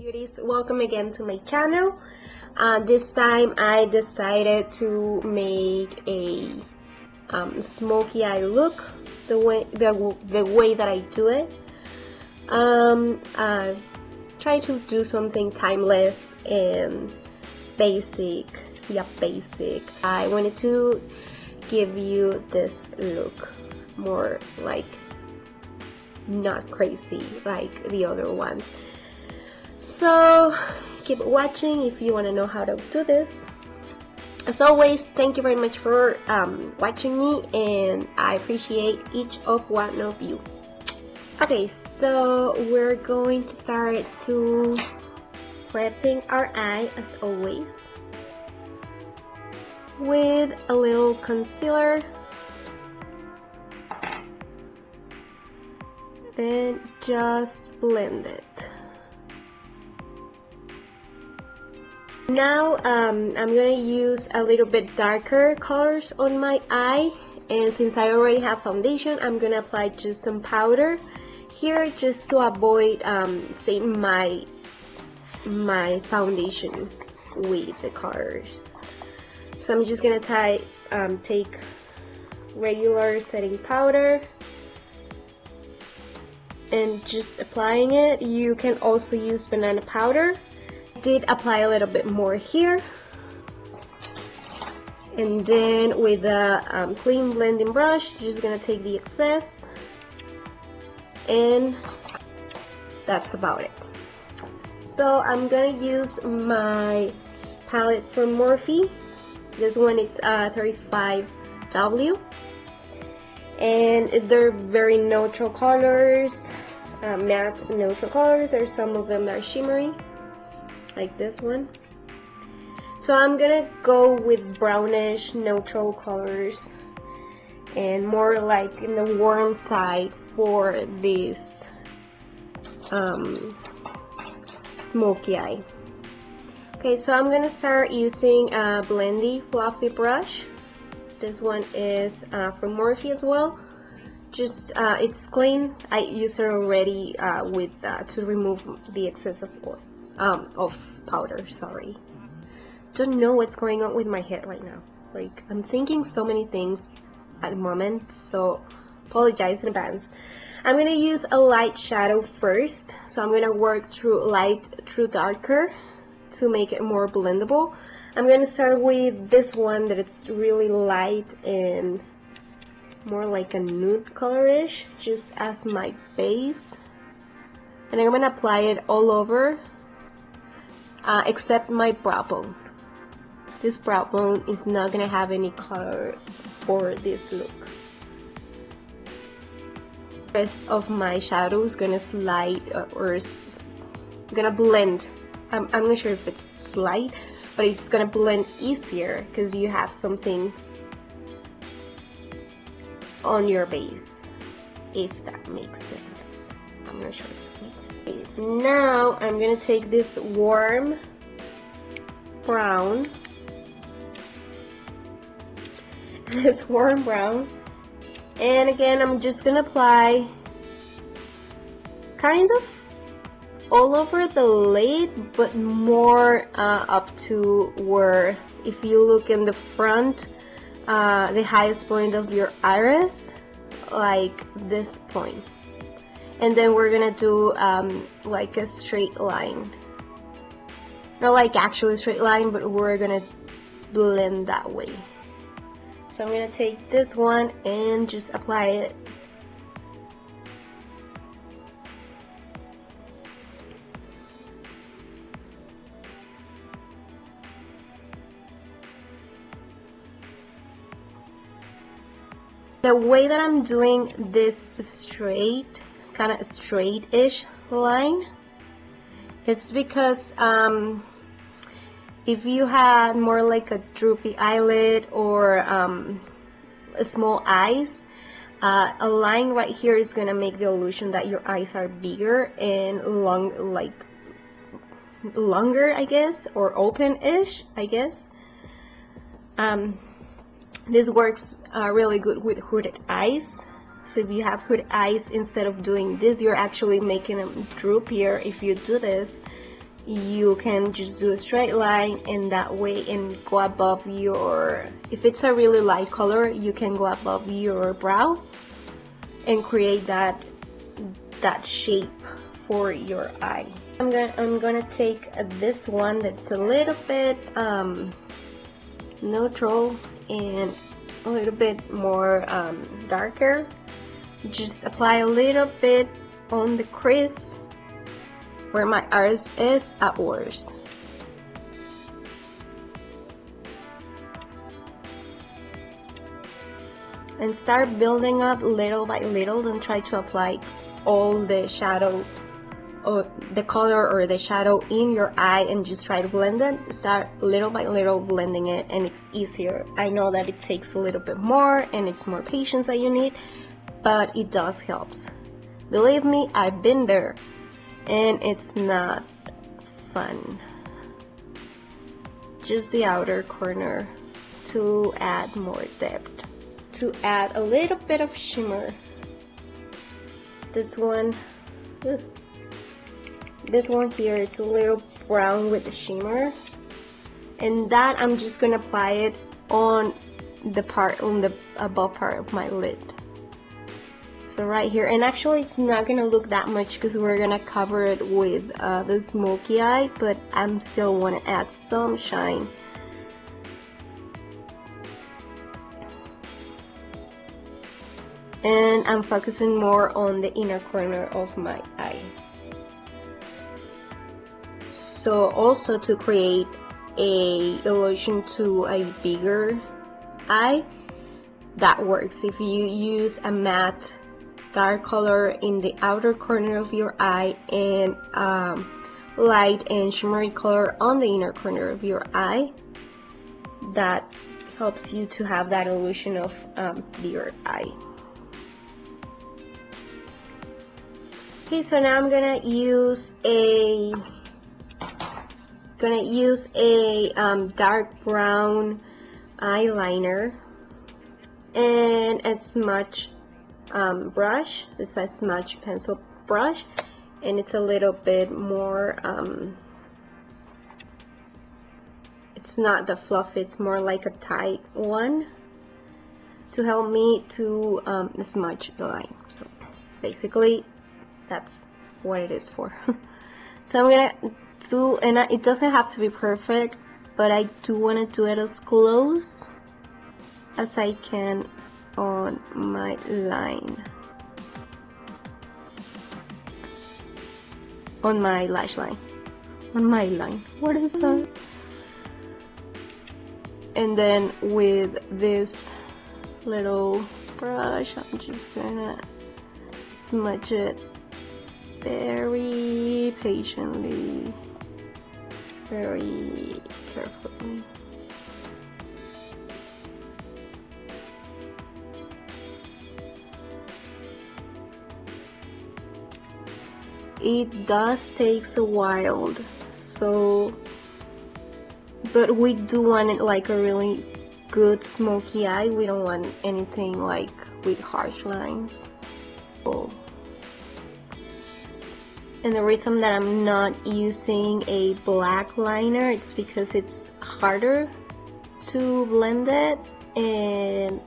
beauties, welcome again to my channel. This time I decided to make a smoky eye look the way that I do it. I try to do something timeless and basic. Basic. I wanted to give you this look more like not crazy like the other ones. So keep watching if you want to know how to do this. As always, thank you very much for watching me, and I appreciate each of one of you. Okay, so we're going to start to prepping our eye as always with a little concealer and just blend it. Now I'm gonna use a little bit darker colors on my eye, and since I already have foundation, I'm gonna apply just some powder here just to avoid setting my foundation with the colors. So I'm just gonna take regular setting powder and just applying it. You can also use banana powder. I did apply a little bit more here, and then with a clean blending brush, just gonna take the excess, and that's about it. So I'm gonna use my palette from Morphe. This one is 35W, and they're very neutral colors, matte neutral colors, or some of them are shimmery like this one. So I'm gonna go with brownish neutral colors and more like in the warm side for this smoky eye. Okay, so I'm gonna start using a blendy fluffy brush. This one is from Morphe as well. Just it's clean. I used it already to remove the excess of powder. Sorry, don't know what's going on with my head right now. Like, I'm thinking so many things at the moment, so apologize in advance. I'm gonna use a light shadow first, so I'm gonna work through light through darker to make it more blendable. I'm gonna start with this one that it's really light and more like a nude colorish, just as my base, and I'm gonna apply it all over except my brow bone. This brow bone is not gonna have any color for this look. The rest of my shadow is gonna slide gonna blend. I'm not sure if it's slide, but it's gonna blend easier because you have something on your base, if that makes sense. I'm not sure if it makes sense. Now I'm gonna take this warm brown, and again I'm just gonna apply kind of all over the lid, but more up to where, if you look in the front, the highest point of your iris, like this point. And then we're gonna do like a straight line, not like actually straight line, but we're gonna blend that way. So I'm gonna take this one and just apply it. The way that I'm doing this straight, kind of straight-ish line, it's because if you had more like a droopy eyelid or small eyes, a line right here is gonna make the illusion that your eyes are bigger and longer, I guess, or open-ish, I guess. This works really good with hooded eyes. So if you have hooded eyes, instead of doing this, you're actually making them droopier. If you do this, you can just do a straight line, and that way, and go above your, if it's a really light color, you can go above your brow and create that shape for your eye. I'm gonna take this one that's a little bit neutral and a little bit more darker. Just apply a little bit on the crease where my iris is outwards. And start building up little by little. Don't try to apply all the shadow or the color or the shadow in your eye and just try to blend it. Start little by little blending it, and it's easier. I know that it takes a little bit more and it's more patience that you need, but it does help. Believe me, I've been there, and it's not fun. Just the outer corner to add more depth, to add a little bit of shimmer. This one here, it's a little brown with the shimmer, and that I'm just gonna apply it on the above part of my lid. So right here, and actually it's not gonna look that much because we're gonna cover it with the smoky eye, but I'm still want to add some shine. And I'm focusing more on the inner corner of my eye. So also to create a illusion to a bigger eye, that works. If you use a matte dark color in the outer corner of your eye and light and shimmery color on the inner corner of your eye, that helps you to have that illusion of bigger eye. Okay, so now I'm gonna use a dark brown eyeliner and a smudge brush. This is a smudge pencil brush, and it's a little bit more it's not the fluff, it's more like a tight one to help me to smudge the line. So basically that's what it is for. So I'm gonna do, and it doesn't have to be perfect, but I do want to do it as close as I can on my line, on my lash line, on my line. What is that? And then with this little brush, I'm just gonna smudge it very patiently, very carefully. It does take a while, so, but we do want it like a really good smoky eye. We don't want anything like with harsh lines. And the reason that I'm not using a black liner, it's because it's harder to blend it, and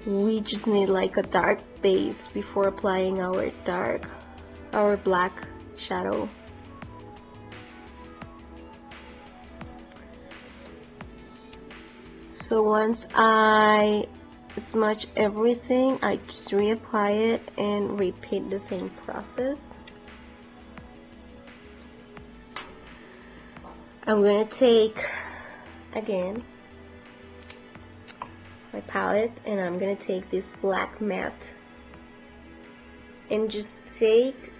we just need like a dark base before applying our black shadow. So once I smudge everything, I just reapply it and repeat the same process. I'm gonna take again my palette, and I'm gonna take this black matte and just take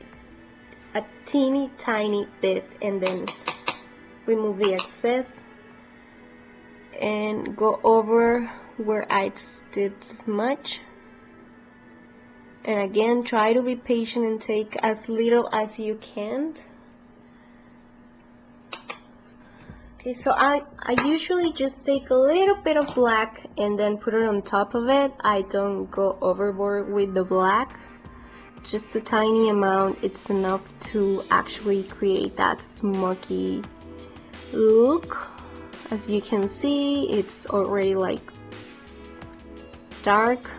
a teeny tiny bit and then remove the excess and go over where I did smudge. And again, try to be patient and take as little as you can. Okay, so I usually just take a little bit of black and then put it on top of it. I don't go overboard with the black just a tiny amount. It's enough to actually create that smoky look. As you can see, it's already like dark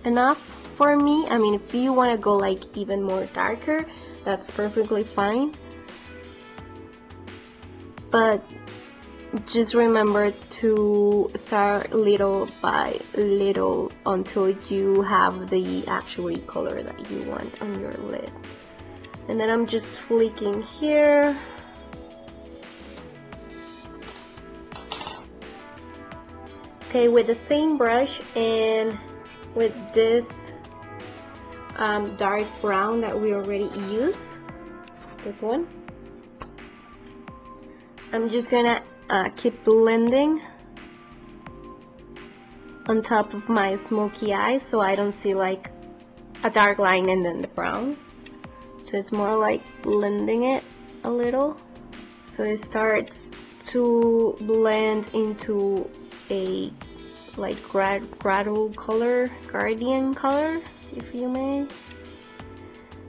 enough for me. I mean, if you want to go like even more darker, that's perfectly fine, but just remember to start little by little until you have the actual color that you want on your lid. And then I'm just flicking here. Okay, with the same brush and with this dark brown that we already used, this one, I'm just gonna keep blending on top of my smoky eyes so I don't see like a dark line and then the brown. So it's more like blending it a little so it starts to blend into a like gradual color, gradient color, if you may.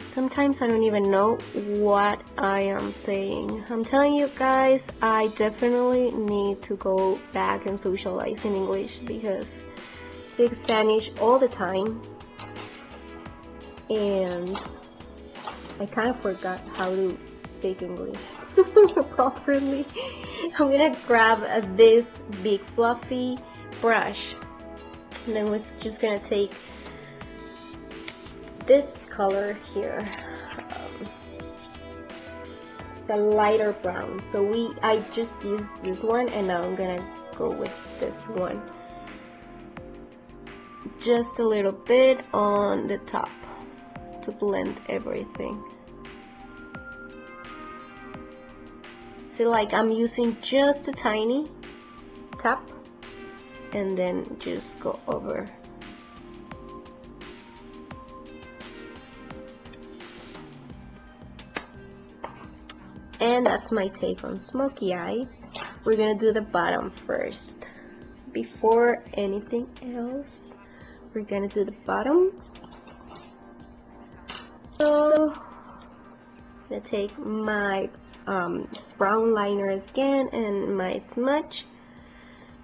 Sometimes I don't even know what I am saying. I'm telling you guys, I definitely need to go back and socialize in English because I speak Spanish all the time and I kind of forgot how to speak English properly. I'm gonna grab this big fluffy brush and then we're just gonna take this color here, it's a lighter brown, so I just used this one and now I'm gonna go with this one just a little bit on the top to blend everything. See, like I'm using just a tiny tap and then just go over. And that's my take on smoky eye. We're gonna do the bottom first. Before anything else, we're gonna do the bottom. So I'm gonna take my brown liner again and my smudge.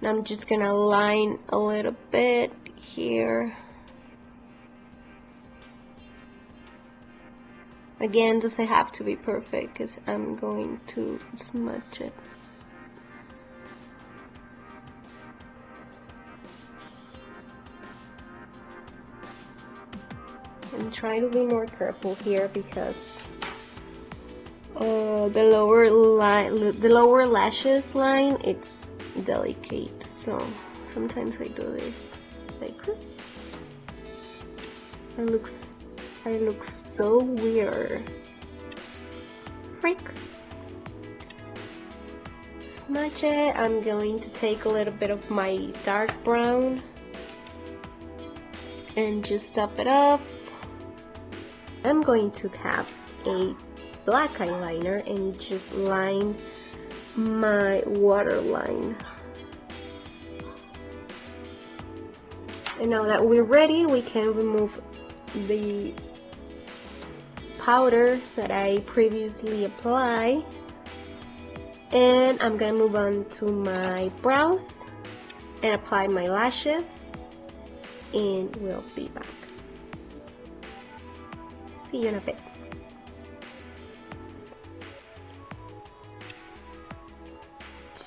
And I'm just gonna line a little bit here. Again, doesn't have to be perfect because I'm going to smudge it. And try to be more careful here because the lower lashes line, it's delicate. So sometimes I do this like I look so weird. Freak. Smudge it. I'm going to take a little bit of my dark brown and just top it up. I'm going to have a black eyeliner and just line my waterline. And now that we're ready, we can remove the powder that I previously applied, and I'm gonna move on to my brows and apply my lashes, and we'll be back. See you in a bit.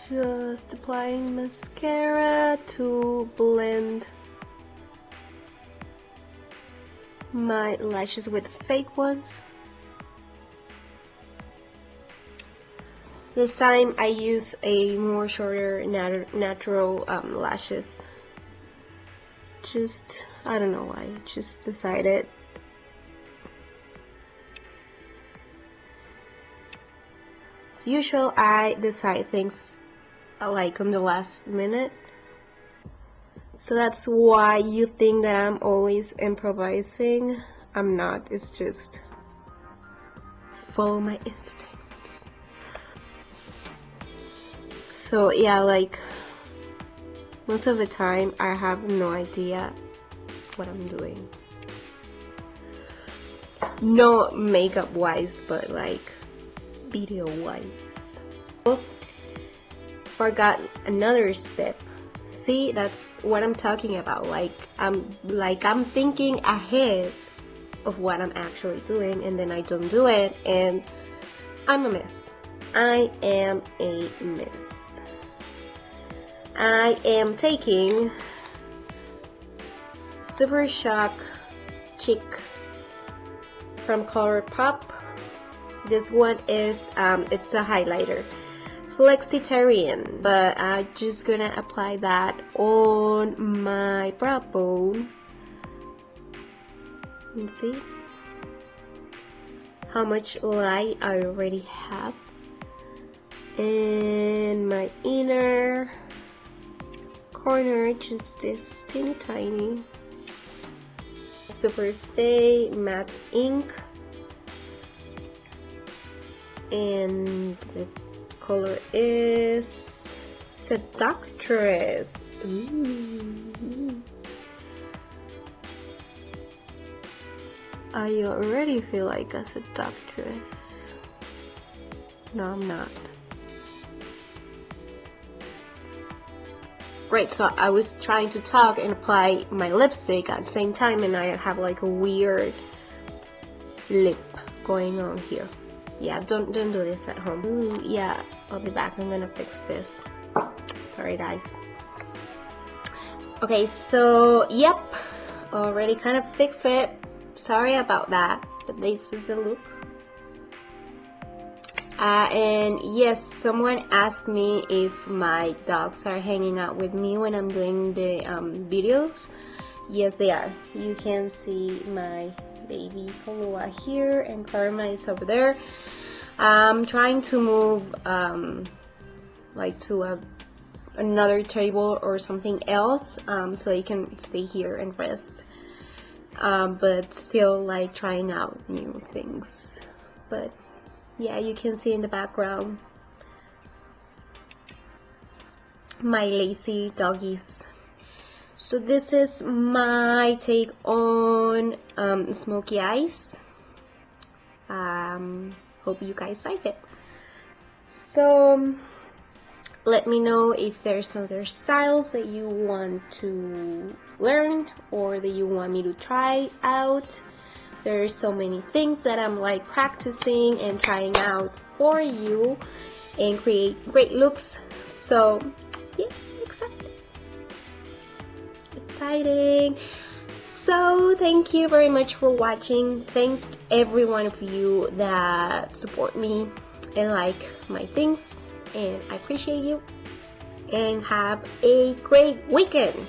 Just applying mascara to blend my lashes with fake ones. This time I use a more shorter natural lashes. Just, I don't know why, just decided. As usual, I decide things like on the last minute. So that's why you think that I'm always improvising. I'm not, it's just follow my instincts. So yeah, like most of the time I have no idea what I'm doing. No makeup wise, but like video wise. Forgot another step. See, that's what I'm talking about. I'm thinking ahead of what I'm actually doing, and then I don't do it, and I'm a mess. I am a mess. I am taking Super Shock Cheek from ColourPop. This one is it's a highlighter, Flexitarian, but I'm just gonna apply that on my brow bone. You see how much light I already have, and my inner corner, just this tiny Super Stay matte ink, and the color is Seductress. Ooh. I already feel like a seductress. No, I'm not. Right, so I was trying to talk and apply my lipstick at the same time, and I have like a weird lip going on here. Yeah, don't do this at home. Ooh, yeah, I'll be back. I'm gonna fix this. Sorry, guys. Okay, so yep, already kind of fixed it. Sorry about that, but this is the look. And yes, someone asked me if my dogs are hanging out with me when I'm doing the videos. Yes, they are. You can see my baby Palua here, and Karma is over there. I'm trying to move like to another table or something else, so they can stay here and rest. But still like trying out new things. But yeah, you can see in the background my lazy doggies. So this is my take on Smokey Eyes. Hope you guys like it. So let me know if there's other styles that you want to learn or that you want me to try out. There's so many things that I'm like practicing and trying out for you and create great looks. So yeah, exciting. So thank you very much for watching. Thank every one of you that support me and like my things, and I appreciate you, and have a great weekend.